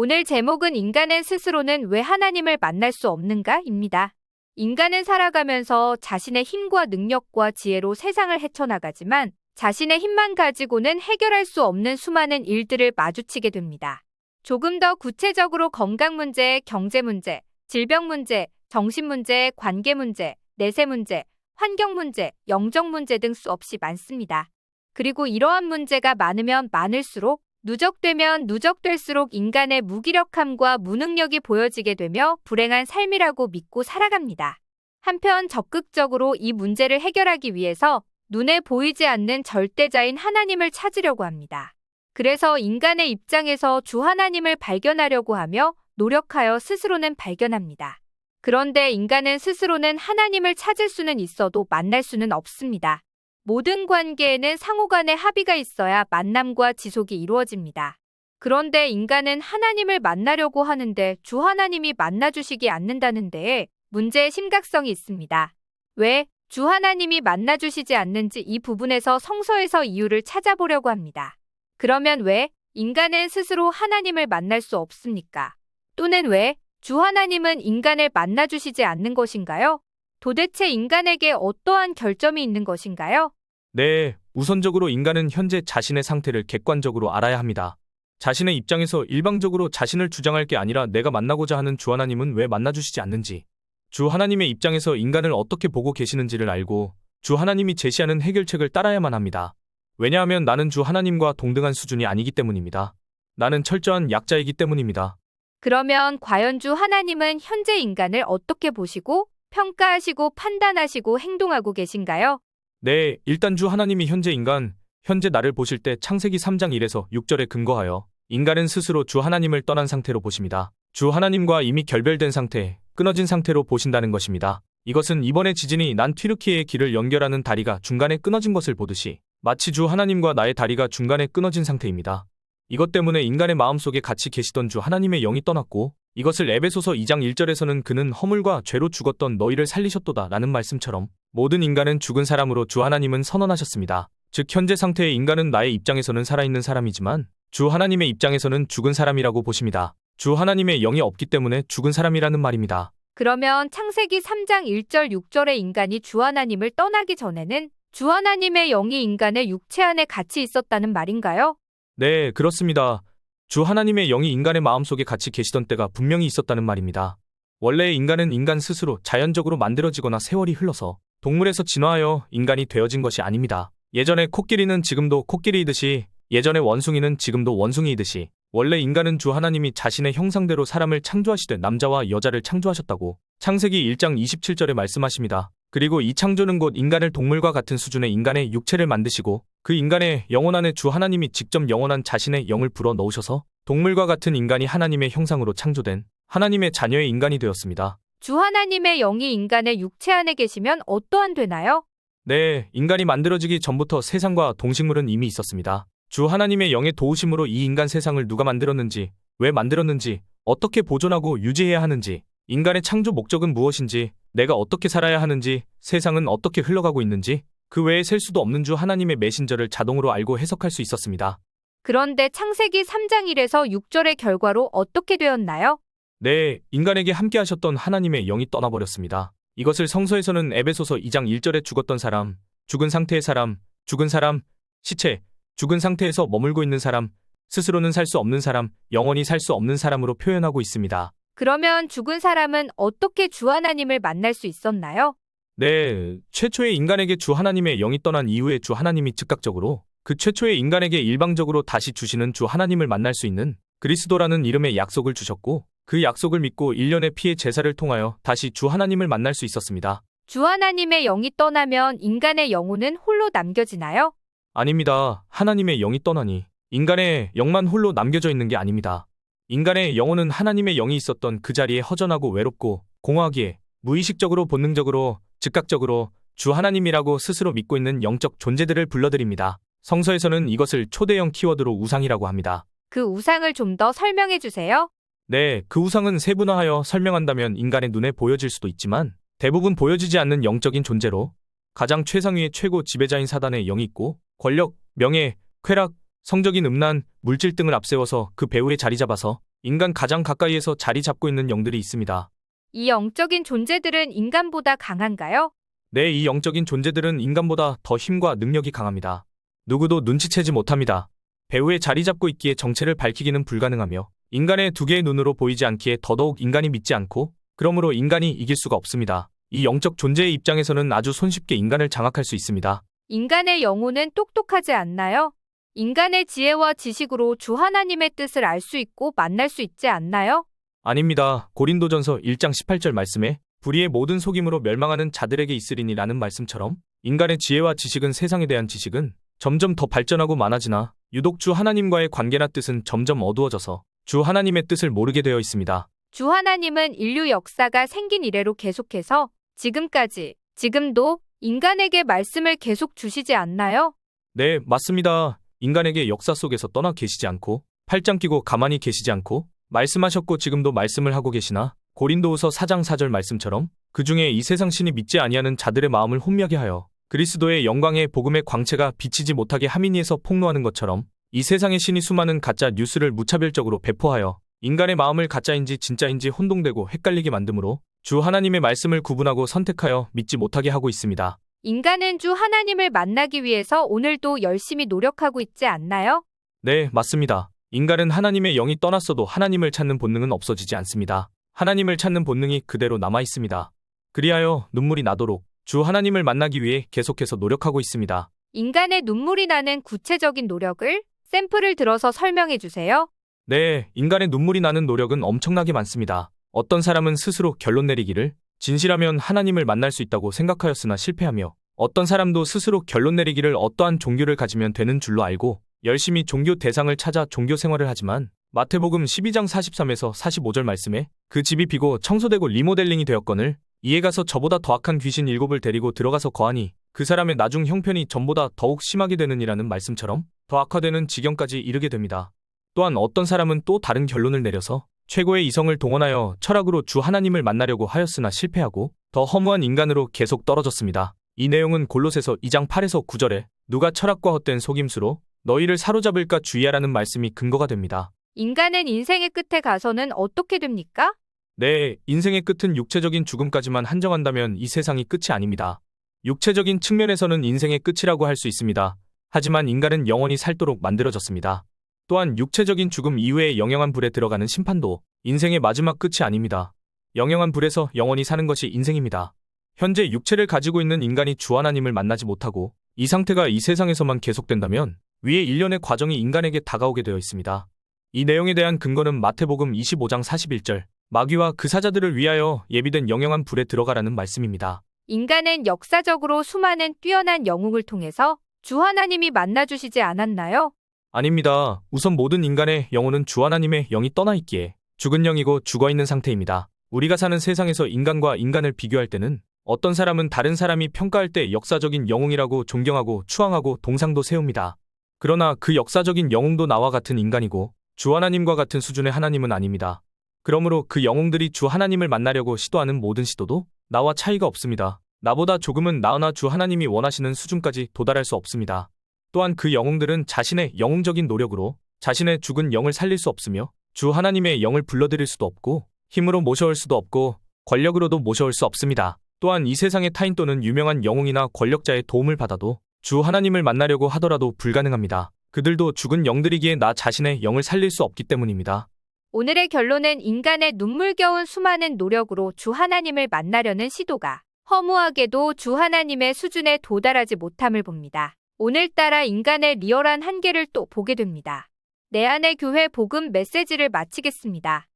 오늘 제목은 인간은 스스로는 왜 하나님을 만날 수 없는가?입니다. 인간은 살아가면서 자신의 힘과 능력과 지혜로 세상을 헤쳐나가지만 자신의 힘만 가지고는 해결할 수 없는 수많은 일들을 마주치게 됩니다. 조금 더 구체적으로 건강 문제, 경제 문제, 질병 문제, 정신 문제, 관계 문제, 내세 문제, 환경 문제, 영적 문제 등 수없이 많습니다. 그리고 이러한 문제가 많으면 많을수록 누적되면 누적될수록 인간의 무기력함과 무능력이 보여지게 되며 불행한 삶이라고 믿고 살아갑니다. 한편 적극적으로 이 문제를 해결하기 위해서 눈에 보이지 않는 절대자인 하나님을 찾으려고 합니다. 그래서 인간의 입장에서 주 하나님을 발견하려고 하며 노력하여 스스로는 발견합니다. 그런데 인간은 스스로는 하나님을 찾을 수는 있어도 만날 수는 없습니다. 모든 관계에는 상호간의 합의가 있어야 만남과 지속이 이루어집니다. 그런데 인간은 하나님을 만나려고 하는데 주 하나님이 만나주시지 않는다는 데에 문제의 심각성이 있습니다. 왜 주 하나님이 만나주시지 않는지 이 부분에서 성서에서 이유를 찾아보려고 합니다. 그러면 왜 인간은 스스로 하나님을 만날 수 없습니까? 또는 왜 주 하나님은 인간을 만나주시지 않는 것인가요? 도대체 인간에게 어떠한 결점이 있는 것인가요? 네, 우선적으로 인간은 현재 자신의 상태를 객관적으로 알아야 합니다. 자신의 입장에서 일방적으로 자신을 주장할 게 아니라 내가 만나고자 하는 주 하나님은 왜 만나주시지 않는지, 주 하나님의 입장에서 인간을 어떻게 보고 계시는지를 알고 주 하나님이 제시하는 해결책을 따라야만 합니다. 왜냐하면 나는 주 하나님과 동등한 수준이 아니기 때문입니다. 나는 철저한 약자이기 때문입니다. 그러면 과연 주 하나님은 현재 인간을 어떻게 보시고 평가하시고 판단하시고 행동하고 계신가요? 네, 일단 주 하나님이 현재 나를 보실 때 창세기 3장 1에서 6절에 근거하여 인간은 스스로 주 하나님을 떠난 상태로 보십니다. 주 하나님과 이미 결별된 상태, 끊어진 상태로 보신다는 것입니다. 이것은 이번에 지진이 난 튀르키예의 길을 연결하는 다리가 중간에 끊어진 것을 보듯이 마치 주 하나님과 나의 다리가 중간에 끊어진 상태입니다. 이것 때문에 인간의 마음속에 같이 계시던 주 하나님의 영이 떠났고 이것을 에베소서 2장 1절에서는 그는 허물과 죄로 죽었던 너희를 살리셨도다 라는 말씀처럼 모든 인간은 죽은 사람으로 주 하나님은 선언하셨습니다. 즉 현재 상태의 인간은 나의 입장에서는 살아있는 사람이지만 주 하나님의 입장에서는 죽은 사람이라고 보십니다. 주 하나님의 영이 없기 때문에 죽은 사람이라는 말입니다. 그러면 창세기 3장 1절 6절의 인간이 주 하나님을 떠나기 전에는 주 하나님의 영이 인간의 육체 안에 같이 있었다는 말인가요? 네, 그렇습니다. 주 하나님의 영이 인간의 마음속에 같이 계시던 때가 분명히 있었다는 말입니다. 원래 인간은 인간 스스로 자연적으로 만들어지거나 세월이 흘러서 동물에서 진화하여 인간이 되어진 것이 아닙니다. 예전에 코끼리는 지금도 코끼리이듯이 예전에 원숭이는 지금도 원숭이이듯이 원래 인간은 주 하나님이 자신의 형상대로 사람을 창조하시되 남자와 여자를 창조하셨다고 창세기 1장 27절에 말씀하십니다. 그리고 이 창조는 곧 인간을 동물과 같은 수준의 인간의 육체를 만드시고 그 인간의 영혼 안에 주 하나님이 직접 영원한 자신의 영을 불어 넣으셔서 동물과 같은 인간이 하나님의 형상으로 창조된 하나님의 자녀의 인간이 되었습니다. 주 하나님의 영이 인간의 육체 안에 계시면 어떠한 되나요? 네, 인간이 만들어지기 전부터 세상과 동식물은 이미 있었습니다. 주 하나님의 영의 도우심으로 이 인간 세상을 누가 만들었는지, 왜 만들었는지, 어떻게 보존하고 유지해야 하는지, 인간의 창조 목적은 무엇인지, 내가 어떻게 살아야 하는지, 세상은 어떻게 흘러가고 있는지, 그 외에 셀 수도 없는 주 하나님의 메신저를 자동으로 알고 해석할 수 있었습니다. 그런데 창세기 3장 1에서 6절의 결과로 어떻게 되었나요? 네, 인간에게 함께 하셨던 하나님의 영이 떠나버렸습니다. 이것을 성서에서는 에베소서 2장 1절에 죽었던 사람, 죽은 상태의 사람, 죽은 사람, 시체, 죽은 상태에서 머물고 있는 사람, 스스로는 살 수 없는 사람, 영원히 살 수 없는 사람으로 표현하고 있습니다. 그러면 죽은 사람은 어떻게 주 하나님을 만날 수 있었나요? 네, 최초의 인간에게 주 하나님의 영이 떠난 이후에 주 하나님이 즉각적으로 그 최초의 인간에게 일방적으로 다시 주시는 주 하나님을 만날 수 있는 그리스도라는 이름의 약속을 주셨고 그 약속을 믿고 1년의 피의 제사를 통하여 다시 주 하나님을 만날 수 있었습니다. 주 하나님의 영이 떠나면 인간의 영혼은 홀로 남겨지나요? 아닙니다. 하나님의 영이 떠나니 인간의 영만 홀로 남겨져 있는 게 아닙니다. 인간의 영혼은 하나님의 영이 있었던 그 자리에 허전하고 외롭고 공허하기에 무의식적으로 본능적으로 즉각적으로 주 하나님이라고 스스로 믿고 있는 영적 존재들을 불러들입니다. 성서에서는 이것을 초대형 키워드로 우상이라고 합니다. 그 우상을 좀 더 설명해 주세요. 네, 그 우상은 세분화하여 설명한다면 인간의 눈에 보여질 수도 있지만 대부분 보여지지 않는 영적인 존재로 가장 최상위의 최고 지배자인 사단의 영이 있고 권력, 명예, 쾌락, 성적인 음란, 물질 등을 앞세워서 그 배후에 자리 잡아서 인간 가장 가까이에서 자리 잡고 있는 영들이 있습니다. 이 영적인 존재들은 인간보다 강한가요? 네, 이 영적인 존재들은 인간보다 더 힘과 능력이 강합니다. 누구도 눈치채지 못합니다. 배후에 자리 잡고 있기에 정체를 밝히기는 불가능하며 인간의 두 개의 눈으로 보이지 않기에 더더욱 인간이 믿지 않고 그러므로 인간이 이길 수가 없습니다. 이 영적 존재의 입장에서는 아주 손쉽게 인간을 장악할 수 있습니다. 인간의 영혼은 똑똑하지 않나요? 인간의 지혜와 지식으로 주 하나님의 뜻을 알 수 있고 만날 수 있지 않나요? 아닙니다. 고린도전서 1장 18절 말씀에 불의의 모든 속임으로 멸망하는 자들에게 있으리니 라는 말씀처럼 인간의 지혜와 지식은 세상에 대한 지식은 점점 더 발전하고 많아지나 유독 주 하나님과의 관계나 뜻은 점점 어두워져서 주 하나님의 뜻을 모르게 되어 있습니다. 주 하나님은 인류 역사가 생긴 이래로 계속해서 지금까지, 지금도 인간에게 말씀을 계속 주시지 않나요? 네, 맞습니다. 인간에게 역사 속에서 떠나 계시지 않고 팔짱 끼고 가만히 계시지 않고 말씀하셨고 지금도 말씀을 하고 계시나 고린도후서 4장 4절 말씀처럼 그 중에 이 세상 신이 믿지 아니하는 자들의 마음을 혼미하게 하여 그리스도의 영광의 복음의 광채가 비치지 못하게 하민이에서 폭로하는 것처럼 이 세상의 신이 수많은 가짜 뉴스를 무차별적으로 배포하여 인간의 마음을 가짜인지 진짜인지 혼동되고 헷갈리게 만드므로 주 하나님의 말씀을 구분하고 선택하여 믿지 못하게 하고 있습니다. 인간은 주 하나님을 만나기 위해서 오늘도 열심히 노력하고 있지 않나요? 네, 맞습니다. 인간은 하나님의 영이 떠났어도 하나님을 찾는 본능은 없어지지 않습니다. 하나님을 찾는 본능이 그대로 남아 있습니다. 그리하여 눈물이 나도록 주 하나님을 만나기 위해 계속해서 노력하고 있습니다. 인간의 눈물이 나는 구체적인 노력을 샘플을 들어서 설명해 주세요. 네, 인간의 눈물이 나는 노력은 엄청나게 많습니다. 어떤 사람은 스스로 결론 내리기를 진실하면 하나님을 만날 수 있다고 생각하였으나 실패하며 어떤 사람도 스스로 결론 내리기를 어떠한 종교를 가지면 되는 줄로 알고 열심히 종교 대상을 찾아 종교 생활을 하지만 마태복음 12장 43에서 45절 말씀에 그 집이 비고 청소되고 리모델링이 되었거늘 이에 가서 저보다 더 악한 귀신 7을 데리고 들어가서 거하니 그 사람의 나중 형편이 전보다 더욱 심하게 되느니라는 말씀처럼 더 악화되는 지경까지 이르게 됩니다. 또한 어떤 사람은 또 다른 결론을 내려서 최고의 이성을 동원하여 철학으로 주 하나님을 만나려고 하였으나 실패하고 더 허무한 인간으로 계속 떨어졌습니다. 이 내용은 골로새서 2장 8에서 9절에 누가 철학과 헛된 속임수로 너희를 사로잡을까 주의하라는 말씀이 근거가 됩니다. 인간은 인생의 끝에 가서는 어떻게 됩니까? 네, 인생의 끝은 육체적인 죽음까지만 한정한다면 이 세상이 끝이 아닙니다. 육체적인 측면에서는 인생의 끝이라고 할 수 있습니다. 하지만 인간은 영원히 살도록 만들어졌습니다. 또한 육체적인 죽음 이후에 영영한 불에 들어가는 심판도 인생의 마지막 끝이 아닙니다. 영영한 불에서 영원히 사는 것이 인생입니다. 현재 육체를 가지고 있는 인간이 주 하나님을 만나지 못하고 이 상태가 이 세상에서만 계속된다면 위의 일련의 과정이 인간에게 다가오게 되어 있습니다. 이 내용에 대한 근거는 마태복음 25장 41절 마귀와 그 사자들을 위하여 예비된 영영한 불에 들어가라는 말씀입니다. 인간은 역사적으로 수많은 뛰어난 영웅을 통해서 주 하나님이 만나주시지 않았나요? 아닙니다. 우선 모든 인간의 영혼은 주 하나님의 영이 떠나 있기에 죽은 영이고 죽어있는 상태입니다. 우리가 사는 세상에서 인간과 인간을 비교할 때는 어떤 사람은 다른 사람이 평가할 때 역사적인 영웅이라고 존경하고 추앙하고 동상도 세웁니다. 그러나 그 역사적인 영웅도 나와 같은 인간이고 주 하나님과 같은 수준의 하나님은 아닙니다. 그러므로 그 영웅들이 주 하나님을 만나려고 시도하는 모든 시도도 나와 차이가 없습니다. 나보다 조금은 나으나 주 하나님이 원하시는 수준까지 도달할 수 없습니다. 또한 그 영웅들은 자신의 영웅적인 노력으로 자신의 죽은 영을 살릴 수 없으며 주 하나님의 영을 불러들일 수도 없고 힘으로 모셔올 수도 없고 권력으로도 모셔올 수 없습니다. 또한 이 세상의 타인 또는 유명한 영웅이나 권력자의 도움을 받아도 주 하나님을 만나려고 하더라도 불가능합니다. 그들도 죽은 영들이기에 나 자신의 영을 살릴 수 없기 때문입니다. 오늘의 결론은 인간의 눈물겨운 수많은 노력으로 주 하나님을 만나려는 시도가 허무하게도 주 하나님의 수준에 도달하지 못함을 봅니다. 오늘따라 인간의 리얼한 한계를 또 보게 됩니다. 내 안의 교회 복음 메시지를 마치겠습니다.